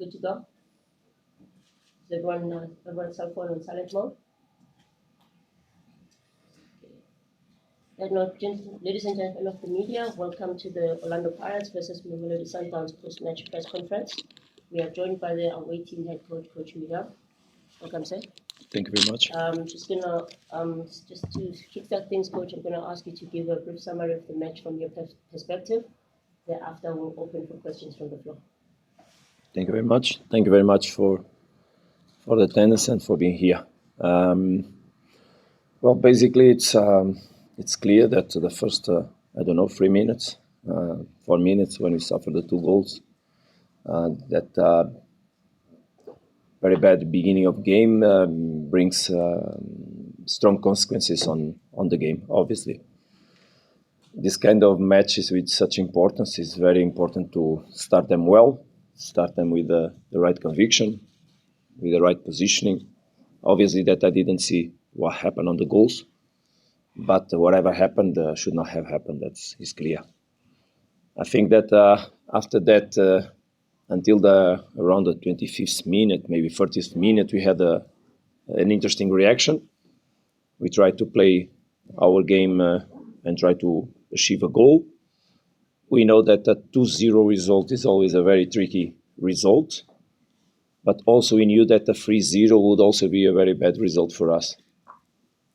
good to go? Is everyone's cell phone on silent mode? Ladies and gentlemen of the media, welcome to the Orlando Pirates versus Mamelodi Sundowns post-match press conference. We are joined by the away team head coach, Coach Miguel. Welcome, sir. Thank you very much. Just to kickstart things, Coach, I'm gonna ask you to give a brief summary of the match from your perspective. Thereafter, we'll open for questions from the floor. Thank you very much. Thank you very much for the attendance and for being here. Well, basically, it's clear that the first 3 minutes, 4 minutes when we suffered the 2 goals, that very bad beginning of game brings strong consequences on the game. Obviously, this kind of matches with such importance is very important to start them well, start them with the right conviction, with the right positioning. Obviously, that I didn't see what happened on the goals, but whatever happened should not have happened. That is clear. I think that after that, until around the 25th minute, maybe 30th minute, we had an interesting reaction. We tried to play our game and try to achieve a goal. We know that a 2-0 result is always a very tricky result, but also we knew that a 3-0 would also be a very bad result for us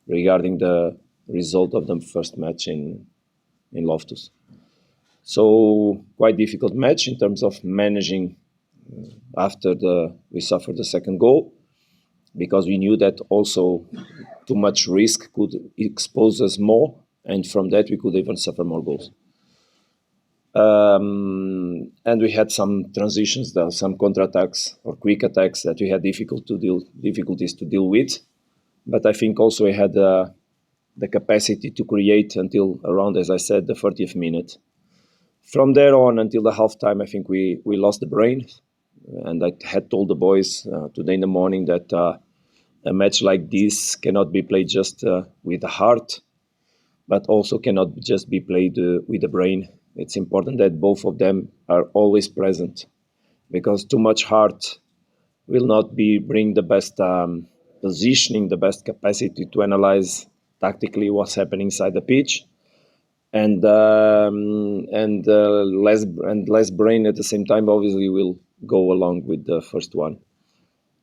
regarding the result of the first match in Loftus. So quite difficult match in terms of managing after we suffered the second goal, because we knew that also too much risk could expose us more, and from that we could even suffer more goals. And we had some transitions, some counterattacks or quick attacks that we had difficulties to deal with. But I think also we had the capacity to create until around, as I said, the 30th minute. From there on until the halftime, I think we lost the brain. And I had told the boys today in the morning that a match like this cannot be played just with the heart, but also cannot just be played with the brain. It's important that both of them are always present, because too much heart will not bring the best positioning, the best capacity to analyze tactically what's happening inside the pitch, and less brain at the same time obviously will go along with the first one.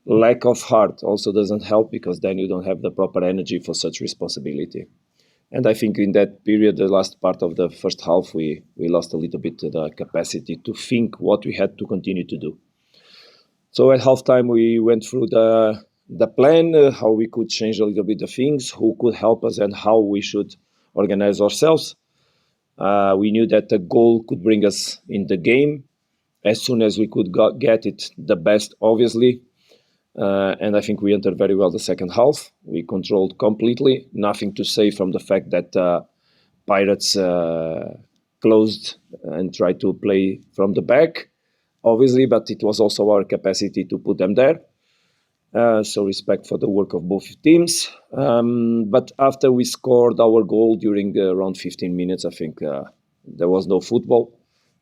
Lack of heart also doesn't help, because then you don't have the proper energy for such responsibility. And I think in that period, the last part of the first half, we lost a little bit the capacity to think what we had to continue to do. So at halftime, we went through the plan, how we could change a little bit the things, who could help us, and how we should organize ourselves. We knew that the goal could bring us in the game as soon as we could get it the best, obviously. And I think we entered very well the second half. We controlled completely. Nothing to say from the fact that Pirates closed and tried to play from the back, obviously, but it was also our capacity to put them there. So respect for the work of both teams. But after we scored our goal during around 15 minutes, I think there was no football,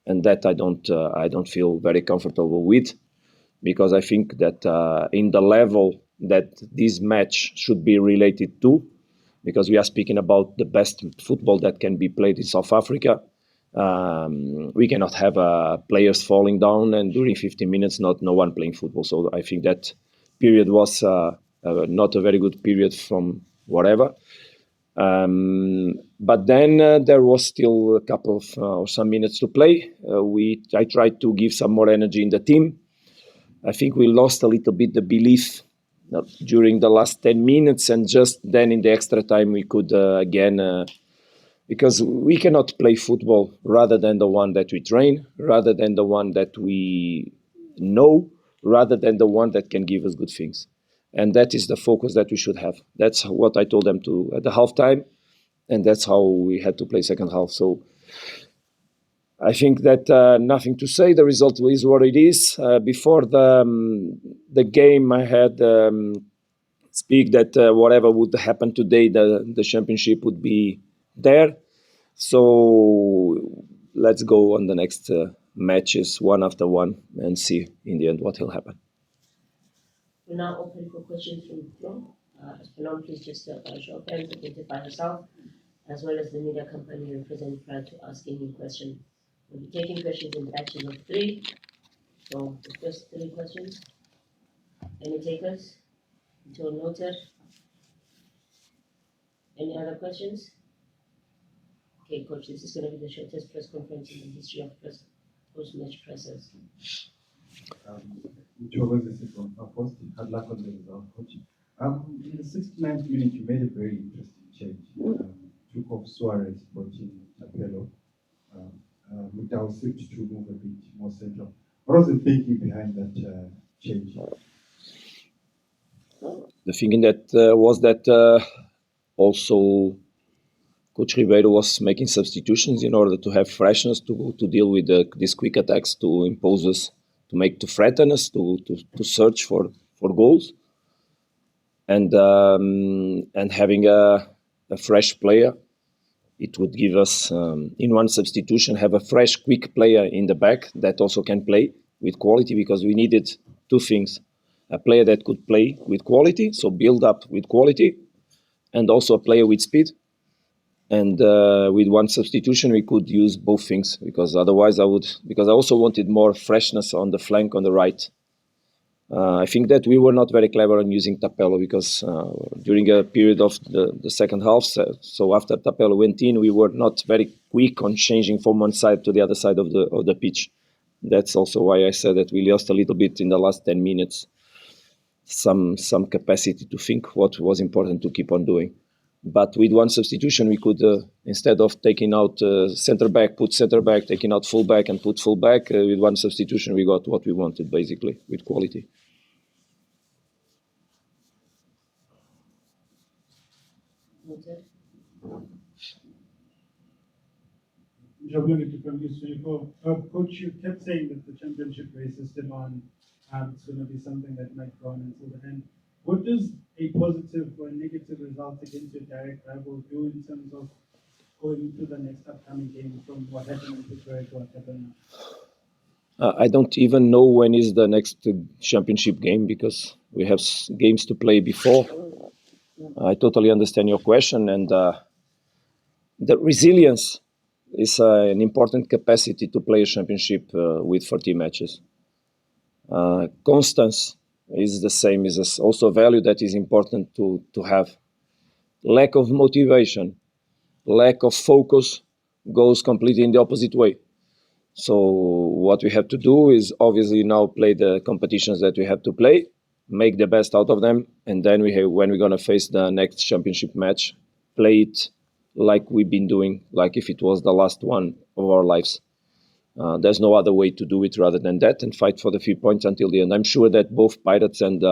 and that I don't feel very comfortable with. Because I think that in the level that this match should be related to, because we are speaking about the best football that can be played in South Africa, we cannot have players falling down and during 15 minutes no one playing football. So I think that period was not a very good period from whatever. But then there was still a couple of or some minutes to play. I tried to give some more energy in the team. I think we lost a little bit the belief during the last 10 minutes, and just then in the extra time we could again, because we cannot play football rather than the one that we train, rather than the one that we know, rather than the one that can give us good things. And that is the focus that we should have. That's what I told them at the halftime, and that's how we had to play second half. So I think that nothing to say. The result is what it is. Before the game, I had speak that whatever would happen today, the championship would be there. So let's go on the next matches one after one and see in the end what will happen. We're now open for questions from the floor. As per norm, please just by show of hands, identify yourself, as well as the media company you represent prior to asking your question. We'll be taking questions in batches of 3. So the first 3 questions. Any takers? Until noted. Any other questions? Okay, Coach, this is going to be the shortest press conference in the history of post-match presses. Had luck on the result, Coach. In the 69th minute, you made a very interesting change. Took off Suarez, brought in Tapelo. Mutau slipped to move a bit more central. What was the thinking behind that change? The thinking that was that also Coach Ribeiro was making substitutions in order to have freshness to deal with these quick attacks, to impose us, to threaten us, to search for goals, and having a fresh player, it would give us in one substitution have a fresh, quick player in the back that also can play with quality, because we needed 2 things: a player that could play with quality, so build up with quality, and also a player with speed. And with one substitution, we could use both things, because otherwise because I also wanted more freshness on the flank on the right. I think that we were not very clever on using Tapelo, because during a period of the second half, so after Tapelo went in, we were not very quick on changing from one side to the other side of the pitch. That's also why I said that we lost a little bit in the last 10 minutes, some capacity to think what was important to keep on doing. But with one substitution, we could, instead of taking out center back, put center back, taking out full back and put full back, with one substitution, we got what we wanted, basically, with quality. Coach, you kept saying that the championship race is still on. It's going to be something that might go on until the end. What does a positive or a negative result against your direct rival do in terms of going to the next upcoming game, from what happened in Pretoria to what happened now? I don't even know when is the next championship game, because we have games to play before. I totally understand your question, and the resilience is an important capacity to play a championship with 40 matches. Constance is the same, is also a value that is important to have. Lack of motivation, lack of focus goes completely in the opposite way. So what we have to do is obviously now play the competitions that we have to play, make the best out of them, and then when we're going to face the next championship match, play it like we've been doing, like if it was the last one of our lives. There's no other way to do it rather than that, and fight for the 3 points until the end. I'm sure that both Pirates and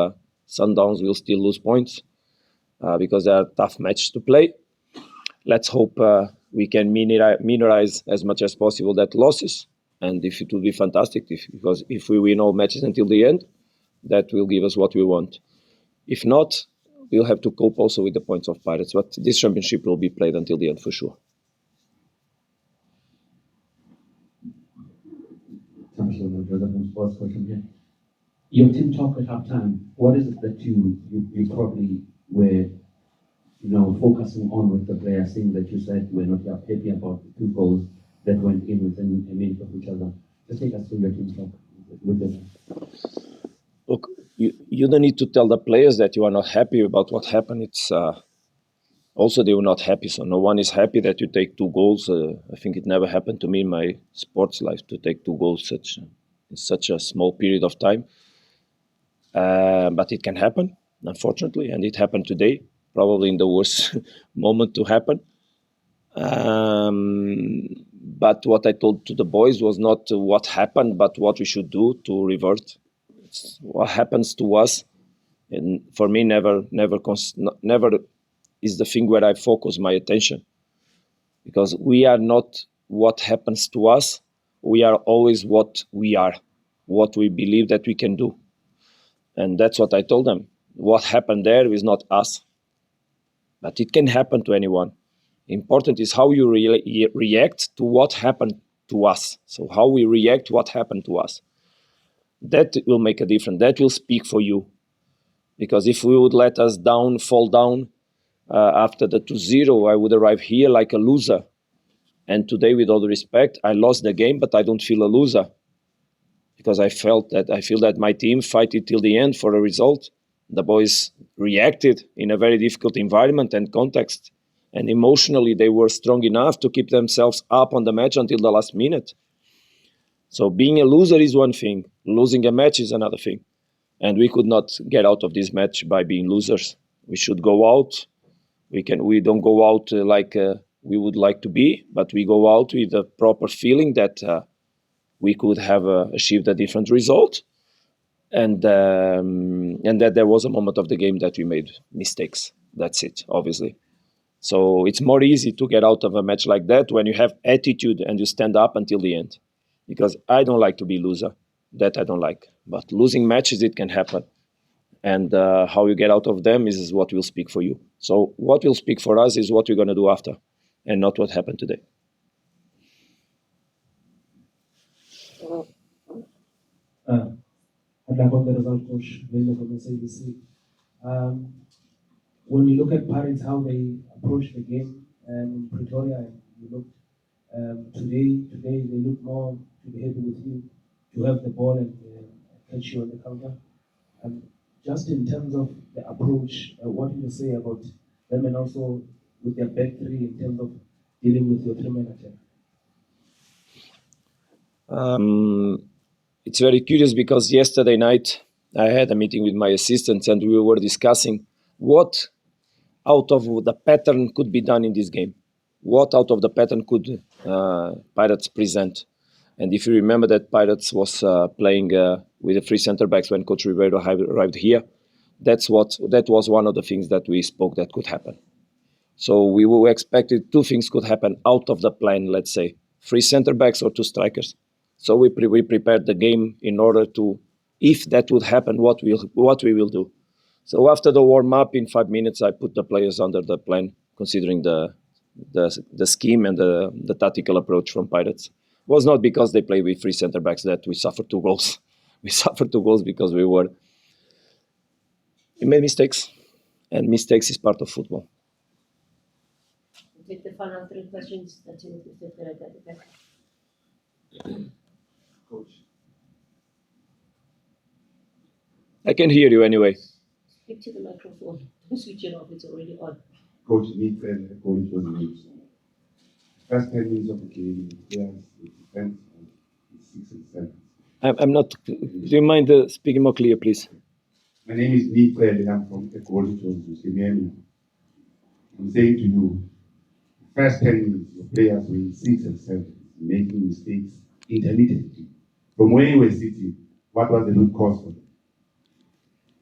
Sundowns will still lose points because they are tough matches to play. Let's hope we can minimize as much as possible that losses, and if it will be fantastic, because if we win all matches until the end, that will give us what we want. If not, we'll have to cope also with the points of Pirates, but this championship will be played until the end for sure. Your team talk at halftime, what is it that you probably were focusing on with the players, saying that you said you were not happy about the 2 goals that went in within a minute of each other? Just take us through your team talk with them. Look, you don't need to tell the players that you are not happy about what happened. It's also they were not happy, so no one is happy that you take 2 goals. I think it never happened to me in my sports life to take 2 goals in such a small period of time. But it can happen, unfortunately, and it happened today, probably in the worst moment to happen. But what I told to the boys was not what happened, but what we should do to revert. It's what happens to us, and for me, never is the thing where I focus my attention, because we are not what happens to us. We are always what we are, what we believe that we can do. And that's what I told them. What happened there is not us, but it can happen to anyone. Important is how you react to what happened to us. So how we react, what happened to us. That will make a difference. That will speak for you. Because if we would let us fall down after the 2-0, I would arrive here like a loser. And today, with all the respect, I lost the game, but I don't feel a loser. Because I feel that my team fight it till the end for a result. The boys reacted in a very difficult environment and context. And emotionally, they were strong enough to keep themselves up on the match until the last minute. So being a loser is one thing. Losing a match is another thing. And we could not get out of this match by being losers. We should go out. We don't go out like we would like to be, but we go out with a proper feeling that we could have achieved a different result, and that there was a moment of the game that we made mistakes. That's it, obviously. So it's more easy to get out of a match like that when you have attitude and you stand up until the end. Because I don't like to be loser. That I don't like. But losing matches, it can happen. And how you get out of them is what will speak for you. So what will speak for us is what we're going to do after, and not what happened today. I'd like on the result, Coach, mainly from SABC. When you look at Pirates, how they approach the game in Pretoria, you look today they look more to be happy with you, to have the ball and catch you on the counter. Just in terms of the approach, what do you say about them, and also with their back three in terms of dealing with your three-man attack? It's very curious because yesterday night I had a meeting with my assistants and we were discussing what out of the pattern could be done in this game. What out of the pattern could Pirates present? And if you remember that Pirates was playing with the three center backs when Coach Ribeiro arrived here, that was one of the things that we spoke that could happen. So we expected two things could happen out of the plan, let's say, three center backs or two strikers. So we prepared the game in order to, if that would happen, what we will do. So after the warm-up, in 5 minutes, I put the players under the plan, considering the scheme and the tactical approach from Pirates. It was not because they play with three center backs that we suffered 2 goals. We suffered 2 goals because we made mistakes, and mistakes is part of football. We'll take the final 3 questions that you will at the back. Coach. I can hear you anyway. Speak to the microphone. Don't switch it off, it's already on. Coach, Miguel Cardoso was the news. First 10 minutes of the game, the players, the defense, and the 6 and 7. I'm not. Do you mind speaking more clear, please? My name is Miguel and I'm from Cardoso. I'm saying to you, the first 10 minutes, the players were in 6 and 7, making mistakes intermittently. From where you were sitting, what was the root cause for them?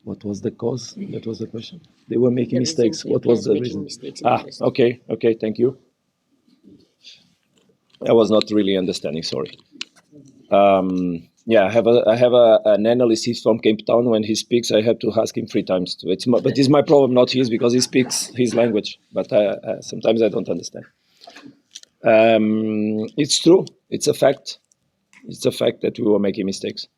What was the cause? That was the question. They were making The mistakes. reason What was the making reason? mistakes in the first. Okay, thank you. I was not really understanding, sorry. I have an analyst from Cape Town. When he speaks, I have to ask him 3 times. But it's my problem, not his, because he speaks his language. But sometimes I don't understand. It's true. It's a fact. It's a fact that we were making mistakes.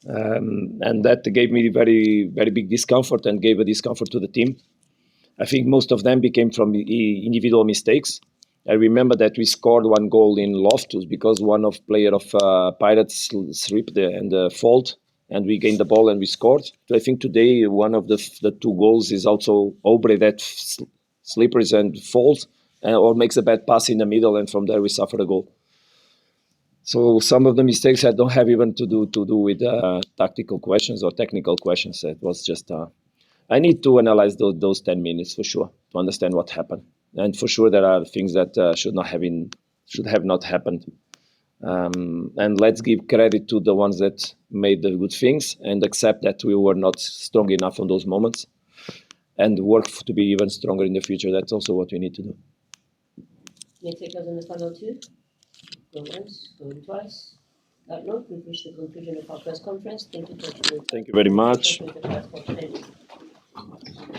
And that gave me very, very big discomfort and gave a discomfort to the team. I think most of them became from individual mistakes. I remember that we scored 1 goal in Loftus because one of player of Pirates slipped and fault, and we gained the ball and we scored. So I think today one of the 2 goals is also Obre that slippers and falls or makes a bad pass in the middle, and from there we suffer a goal. So some of the mistakes I don't have even to do with tactical questions or technical questions. It was just I need to analyze those 10 minutes for sure to understand what happened. And for sure there are things that should have not happened. And let's give credit to the ones that made the good things and accept that we were not strong enough on those moments and work to be even stronger in the future. That's also what we need to do. May I take us on the final 2? Go once, going twice. That note, we've reached the conclusion of our press conference. Thank you, Coach. Thank you very much. Thank you, the press conference.